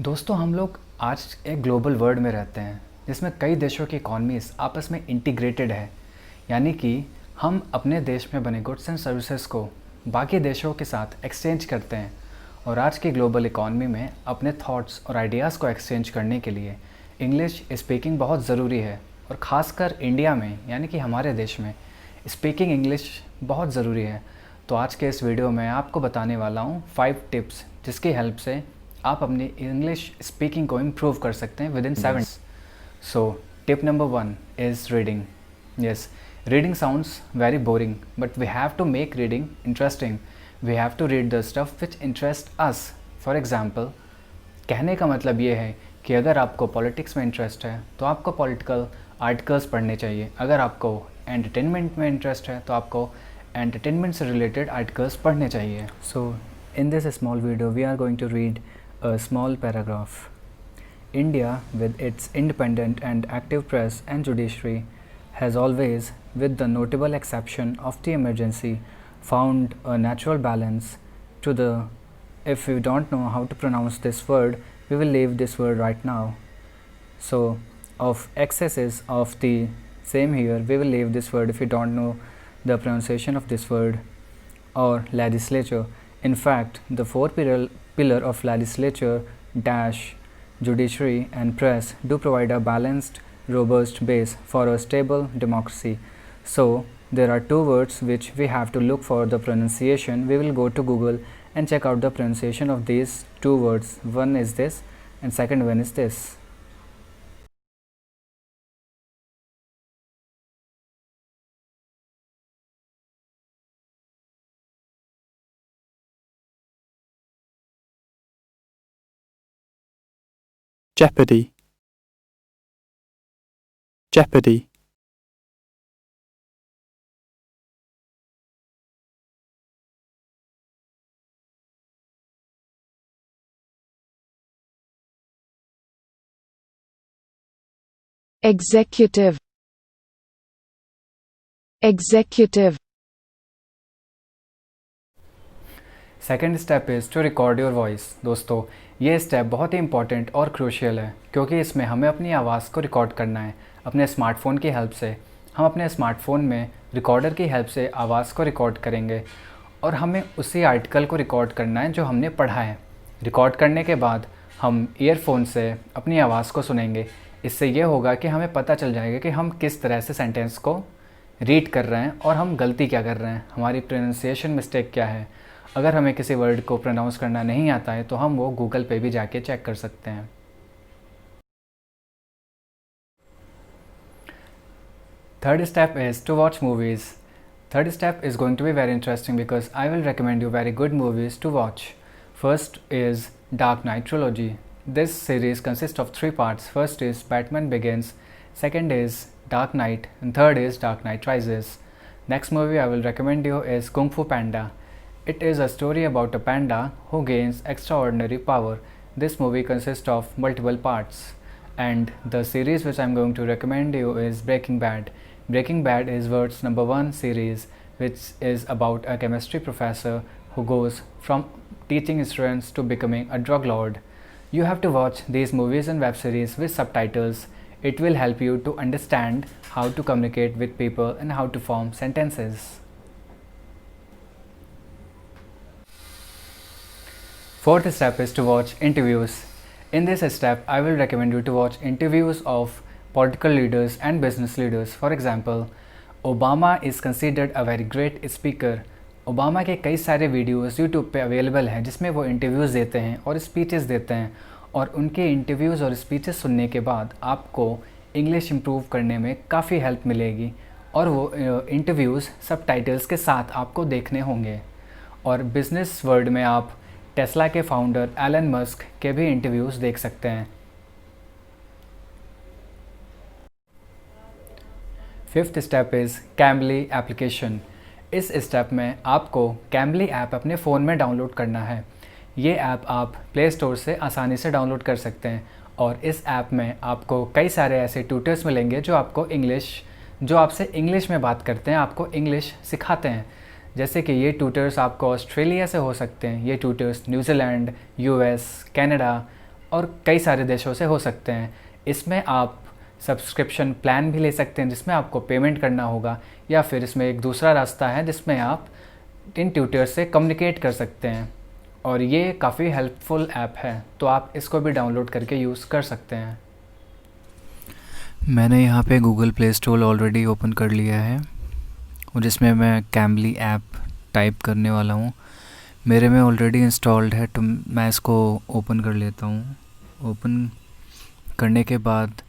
दोस्तों हम लोग आज एक ग्लोबल वर्ल्ड में रहते हैं जिसमें कई देशों की इकॉनमीज़ आपस में इंटीग्रेटेड है। यानी कि हम अपने देश में बने गुड्स एंड सर्विसेज को बाकी देशों के साथ एक्सचेंज करते हैं। और आज की ग्लोबल इकॉनमी में अपने थॉट्स और आइडियाज़ को एक्सचेंज करने के लिए इंग्लिश स्पीकिंग बहुत ज़रूरी है। और ख़ासकर इंडिया में यानी कि हमारे देश में स्पीकिंग इंग्लिश बहुत ज़रूरी है। तो आज के इस वीडियो में आपको बताने वाला हूँ 5 टिप्स जिसकी हेल्प से आप अपनी इंग्लिश स्पीकिंग को इम्प्रूव कर सकते हैं within 7। So tip number 1 is reading. Yes, reading sounds very boring but we have to make reading interesting. We have to read the stuff which interest us. For example, कहने का मतलब ये है कि अगर आपको पॉलिटिक्स में interest है तो आपको पॉलिटिकल आर्टिकल्स पढ़ने चाहिए। अगर आपको एंटरटेनमेंट में इंटरेस्ट है तो आपको एंटरटेनमेंट से रिलेटेड आर्टिकल्स पढ़ने चाहिए। So in this small video we are going to read a small paragraph. India, with its independent and active press and judiciary, has always, with the notable exception of the emergency, found a natural balance to the. If you don't know how to pronounce this word, we will leave this word right now. So, of excesses of the same here, we will leave this word if you don't know the pronunciation of this word. Or legislature. In fact, the pillar of legislature dash judiciary and press do provide a balanced, robust base for a stable democracy. So there are two words which we have to look for the pronunciation. We will go to Google and check out the pronunciation of these two words. One is this and second one is this. Jeopardy, jeopardy, executive, executive, second step is to record your voice. दोस्तों, ये step बहुत ही important और crucial है क्योंकि इसमें हमें अपनी आवाज़ को रिकॉर्ड करना है अपने स्मार्टफ़ोन की हेल्प से। हम अपने स्मार्टफ़ोन में रिकॉर्डर की हेल्प से आवाज़ को रिकॉर्ड करेंगे और हमें उसी आर्टिकल को रिकॉर्ड करना है जो हमने पढ़ा है। रिकॉर्ड करने के बाद हम ईयरफोन से अपनी आवाज़ को सुनेंगे। इससे ये होगा कि हमें पता चल जाएगा कि हम किस तरह से सेंटेंस को रीड कर रहे हैं और हम गलती क्या कर रहे हैं, हमारी प्रोनाउंसिएशन मिस्टेक क्या है। अगर हमें किसी वर्ड को प्रोनाउंस करना नहीं आता है तो हम वो गूगल पे भी जाके चेक कर सकते हैं। Third step is to watch movies. Third step is going to be very interesting because I will recommend you very good movies to watch. First is Dark Knight trilogy. This series consists of 3 parts. First is Batman Begins, second is Dark Knight, and third is Dark Knight Rises. Next movie I will recommend you is Kung Fu Panda. It is a story about a panda who gains extraordinary power. This movie consists of multiple parts. And the series which I am going to recommend you is Breaking Bad. Breaking Bad is world's #1 series which is about a chemistry professor who goes from teaching students to becoming a drug lord. You have to watch these movies and web series with subtitles. It will help you to understand how to communicate with people and how to form sentences. Fourth step is to watch interviews. In this step, I will recommend you to watch interviews of political leaders and business leaders. For example, Obama is considered a very great speaker. Obama के कई सारे videos YouTube पे available हैं जिसमें वो interviews देते हैं और स्पीचेस देते हैं। और उनके इंटरव्यूज़ और स्पीचेस सुनने के बाद आपको इंग्लिश इम्प्रूव करने में काफ़ी हेल्प मिलेगी। और वो इंटरव्यूज़ सबटाइटल्स के साथ आपको देखने होंगे। और बिज़नेस वर्ल्ड में आप टेस्ला के फाउंडर एलन मस्क के भी इंटरव्यूज़ देख सकते हैं। Fifth step is Cambly application. इस स्टेप में आपको कैम्बली ऐप अपने फ़ोन में डाउनलोड करना है। ये ऐप आप प्ले स्टोर से आसानी से डाउनलोड कर सकते हैं। और इस ऐप में आपको कई सारे ऐसे ट्यूटर्स मिलेंगे जो आपसे इंग्लिश में बात करते हैं, आपको इंग्लिश सिखाते हैं। जैसे कि ये ट्यूटर्स आपको ऑस्ट्रेलिया से हो सकते हैं, ये ट्यूटर्स न्यूजीलैंड, यूएस, कनाडा और कई सारे देशों से हो सकते हैं। इसमें आप सब्सक्रिप्शन प्लान भी ले सकते हैं जिसमें आपको पेमेंट करना होगा, या फिर इसमें एक दूसरा रास्ता है जिसमें आप इन ट्यूटर से कम्युनिकेट कर सकते हैं। और ये काफ़ी हेल्पफुल ऐप है, तो आप इसको भी डाउनलोड करके यूज़ कर सकते हैं। मैंने यहाँ पे Google play store already open कर लिया है और जिसमें मैं कैम्बली ऐप टाइप करने वाला हूँ। मेरे में ऑलरेडी इंस्टॉल्ड है, तो मैं इसको ओपन कर लेता हूँ। ओपन करने के बाद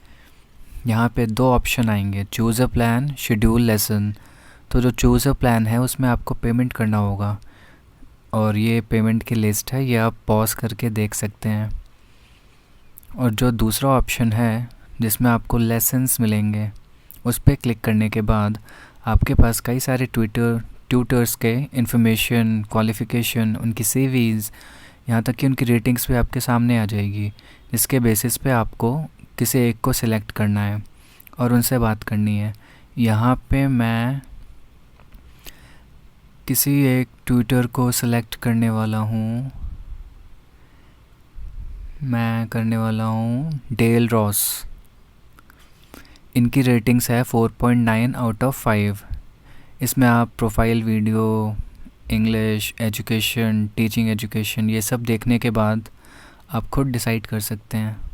यहाँ पे 2 ऑप्शन आएंगे, choose a plan, schedule lesson. तो जो चूज़ अ प्लान है उसमें आपको पेमेंट करना होगा और ये पेमेंट की लिस्ट है, ये आप पॉज करके देख सकते हैं। और जो दूसरा ऑप्शन है जिसमें आपको लेसन्स मिलेंगे, उस पर क्लिक करने के बाद आपके पास कई सारे ट्यूटर्स के इन्फॉर्मेशन, क्वालिफ़िकेशन, उनकी सीवीज़, यहाँ तक कि उनकी रेटिंग्स भी आपके सामने आ जाएगी, जिसके बेसिस पे आपको किसी एक को सिलेक्ट करना है और उनसे बात करनी है। यहाँ पे मैं किसी एक ट्यूटर को सिलेक्ट करने वाला हूँ। मैं करने वाला हूँ डेल रॉस। इनकी रेटिंग्स है 4.9 आउट ऑफ 5। इसमें आप profile video, English, education, teaching education, ये सब देखने के बाद आप खुद डिसाइड कर सकते हैं।